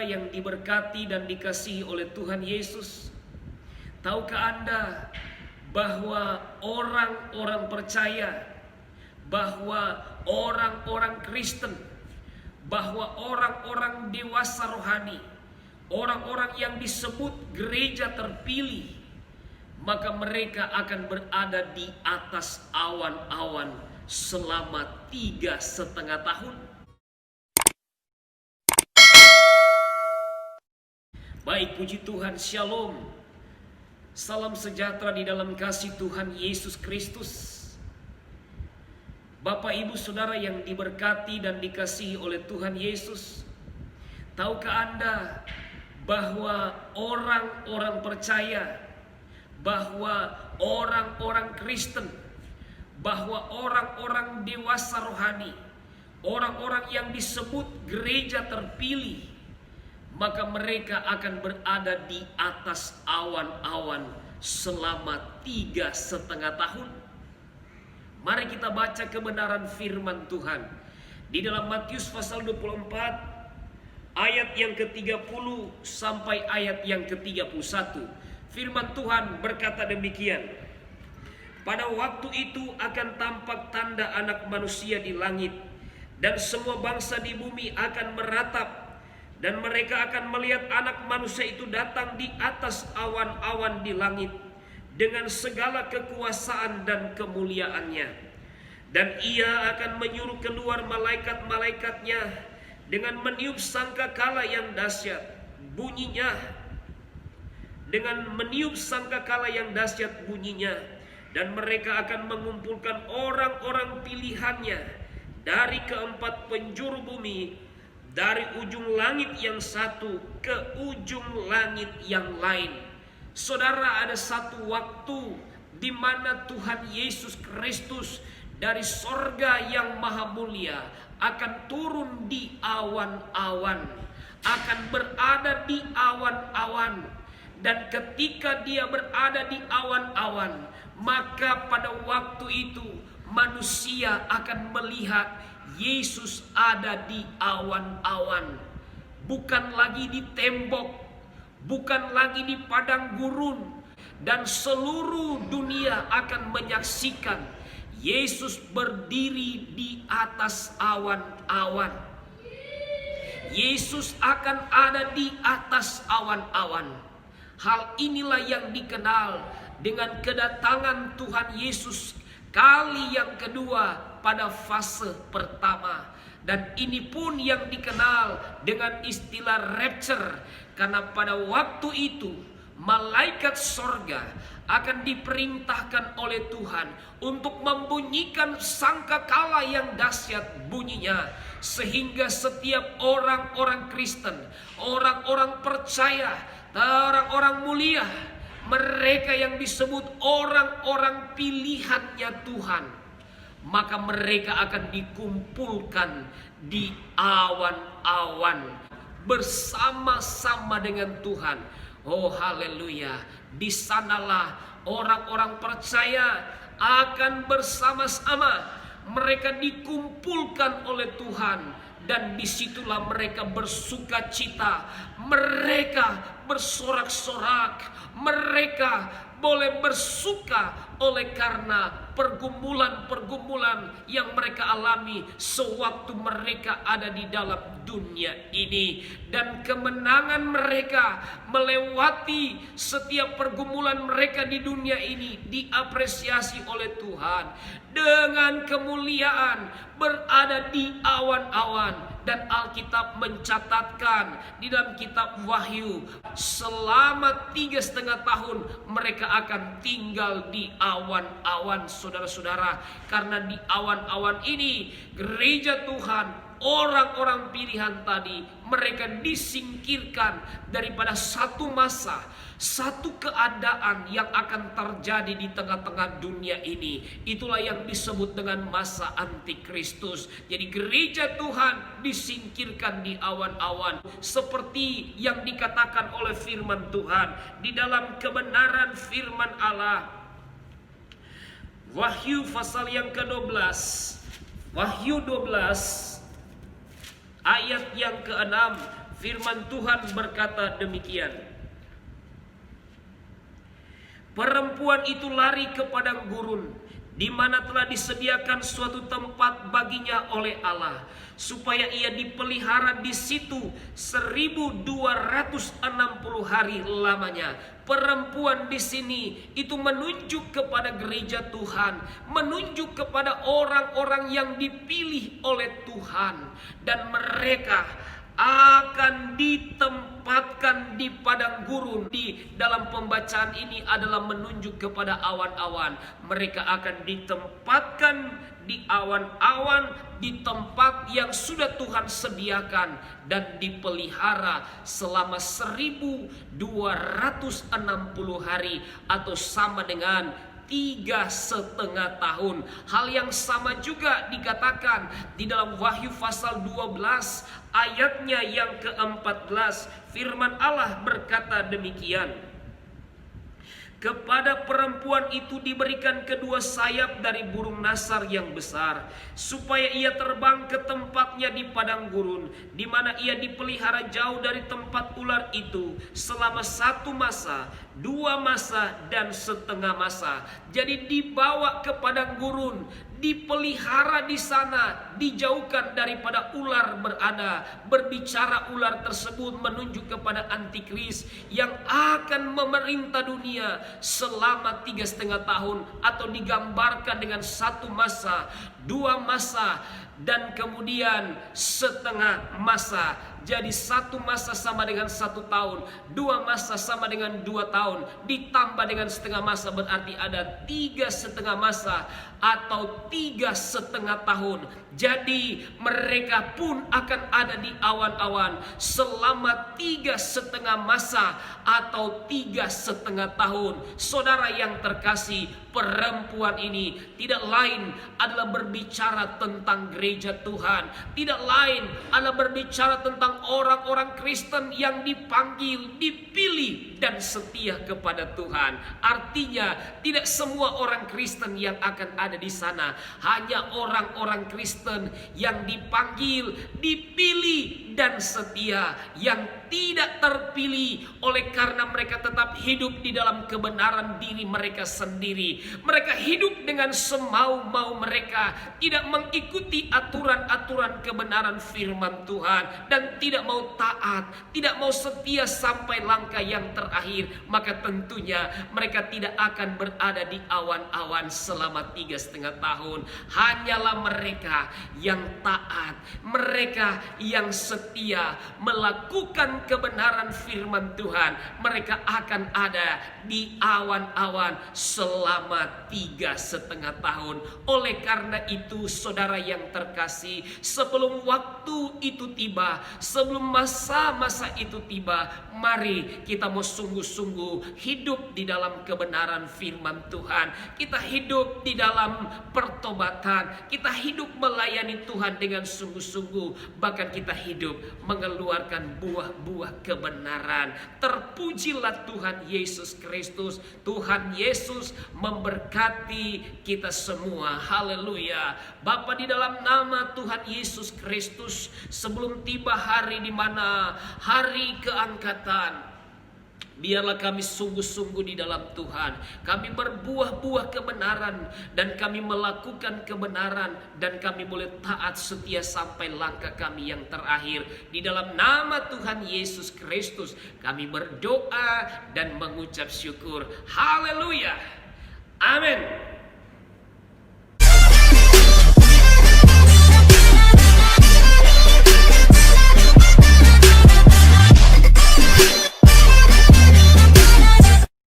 saudara yang diberkati dan dikasihi oleh Tuhan Yesus, tahukah Anda bahwa orang-orang percaya, bahwa orang-orang Kristen, bahwa orang-orang dewasa rohani, orang-orang yang disebut gereja terpilih, maka mereka akan berada di atas awan-awan selama 3,5 tahun. Baik, puji Tuhan, shalom. Salam sejahtera di dalam kasih Tuhan Yesus Kristus. Bapak, Ibu, Saudara yang diberkati dan dikasihi oleh Tuhan Yesus, tahukah Anda bahwa orang-orang percaya, bahwa orang-orang Kristen, bahwa orang-orang dewasa rohani, orang-orang yang disebut gereja terpilih, maka mereka akan berada di atas awan-awan selama 3,5 tahun. Mari kita baca kebenaran firman Tuhan di dalam Matius pasal 24 ayat yang ke-30 sampai ayat yang ke-31. Firman Tuhan berkata demikian: pada waktu itu akan tampak tanda Anak Manusia di langit, dan semua bangsa di bumi akan meratap, dan mereka akan melihat Anak Manusia itu datang di atas awan-awan di langit dengan segala kekuasaan dan kemuliaannya. Dan ia akan menyuruh keluar malaikat-malaikatnya dengan meniup sangkakala yang dahsyat bunyinya. Dengan meniup sangkakala yang dahsyat bunyinya. Dan mereka akan mengumpulkan orang-orang pilihannya dari keempat penjuru bumi, dari ujung langit yang satu ke ujung langit yang lain. Saudara, ada satu waktu di mana Tuhan Yesus Kristus dari sorga yang maha mulia akan turun di awan-awan, akan berada di awan-awan. Dan ketika dia berada di awan-awan, maka pada waktu itu manusia akan melihat Yesus ada di awan-awan. Bukan lagi di tembok, bukan lagi di padang gurun, dan seluruh dunia akan menyaksikan Yesus berdiri di atas awan-awan. Yesus akan ada di atas awan-awan. Hal inilah yang dikenal dengan kedatangan Tuhan Yesus kali yang kedua pada fase pertama. Dan ini pun yang dikenal dengan istilah rapture, karena pada waktu itu malaikat sorga akan diperintahkan oleh Tuhan untuk membunyikan sangkakala yang dahsyat bunyinya, sehingga setiap orang-orang Kristen, orang-orang percaya, orang-orang mulia, mereka yang disebut orang-orang pilihannya Tuhan, maka mereka akan dikumpulkan di awan-awan bersama-sama dengan Tuhan. Oh haleluya. Di sanalah orang-orang percaya akan bersama-sama. Mereka dikumpulkan oleh Tuhan, dan disitulah mereka bersuka cita, mereka bersorak-sorak, mereka boleh bersuka oleh karena pergumulan-pergumulan yang mereka alami sewaktu mereka ada di dalam dunia ini. Dan kemenangan mereka melewati setiap pergumulan mereka di dunia ini diapresiasi oleh Tuhan dengan kemuliaan berada di awan-awan. Dan Alkitab mencatatkan di dalam kitab Wahyu, selama 3,5 tahun mereka akan tinggal di awan-awan, saudara-saudara. Karena di awan-awan ini gereja Tuhan, orang-orang pilihan tadi, mereka disingkirkan daripada satu masa, satu keadaan yang akan terjadi di tengah-tengah dunia ini. Itulah yang disebut dengan masa antikristus. Jadi gereja Tuhan disingkirkan di awan-awan, seperti yang dikatakan oleh firman Tuhan di dalam kebenaran firman Allah. Wahyu pasal yang ke-12, Wahyu 12 ayat yang ke-6, Firman Tuhan berkata demikian. Perempuan itu lari ke padang gurun, di mana telah disediakan suatu tempat baginya oleh Allah, supaya ia dipelihara di situ 1260 hari lamanya. Perempuan di sini itu menunjuk kepada gereja Tuhan, menunjuk kepada orang-orang yang dipilih oleh Tuhan, dan mereka akan ditempatkan di padang gurun. Di dalam pembacaan ini adalah menunjuk kepada awan-awan. Mereka akan ditempatkan di awan-awan, di tempat yang sudah Tuhan sediakan, dan dipelihara selama 1260 hari, atau sama dengan 3,5 tahun. Hal yang sama juga dikatakan di dalam Wahyu pasal 12 ayatnya yang ke-14. Firman Allah berkata demikian. Kepada perempuan itu diberikan kedua sayap dari burung nasar yang besar, supaya ia terbang ke tempatnya di padang gurun, di mana ia dipelihara jauh dari tempat ular itu selama 1 masa, 2 masa, dan setengah masa. Jadi dibawa ke padang gurun, dipelihara di sana, dijauhkan daripada ular berada. Berbicara ular tersebut menunjuk kepada antikris yang akan memerintah dunia selama 3,5 tahun, atau digambarkan dengan 1 masa, 2 masa, dan kemudian setengah masa. Jadi 1 masa sama dengan 1 tahun, 2 masa sama dengan 2 tahun, ditambah dengan setengah masa, berarti ada 3,5 masa atau 3,5 tahun. Jadi mereka pun akan ada di awan-awan selama 3,5 masa atau 3,5 tahun. Saudara yang terkasih, perempuan ini tidak lain adalah berbicara tentang gereja Tuhan, tidak lain adalah berbicara tentang orang-orang Kristen yang dipanggil, dipilih, dan setia kepada Tuhan. Artinya tidak semua orang Kristen yang akan ada di sana, hanya orang-orang Kristen yang dipanggil, dipilih, dan setia, yang tidak terpilih oleh karena mereka tetap hidup di dalam kebenaran diri mereka sendiri. Mereka hidup dengan semau-mau mereka, tidak mengikuti aturan-aturan kebenaran firman Tuhan, dan tidak mau taat, tidak mau setia sampai langkah yang terakhir. Maka tentunya mereka tidak akan berada di awan-awan selama 3,5 tahun. Hanyalah mereka yang taat, mereka yang setia melakukan kebenaran firman Tuhan, mereka akan ada di awan-awan selama 3,5 tahun. Oleh karena itu, saudara yang terkasih, sebelum waktu itu tiba, sebelum masa-masa itu tiba, mari kita mau sungguh-sungguh hidup di dalam kebenaran firman Tuhan. Kita hidup di dalam pertobatan, kita hidup melayani Tuhan dengan sungguh-sungguh, bahkan kita hidup mengeluarkan buah-buah kebenaran. Terpujilah Tuhan Yesus Kristus. Tuhan Yesus memberkati kita semua. Haleluya. Bapa, di dalam nama Tuhan Yesus Kristus, sebelum tiba hari di mana hari keangkatan, biarlah kami sungguh-sungguh di dalam Tuhan. Kami berbuah-buah kebenaran, dan kami melakukan kebenaran, dan kami boleh taat setia sampai langkah kami yang terakhir. Di dalam nama Tuhan Yesus Kristus kami berdoa dan mengucap syukur. Haleluya. Amin.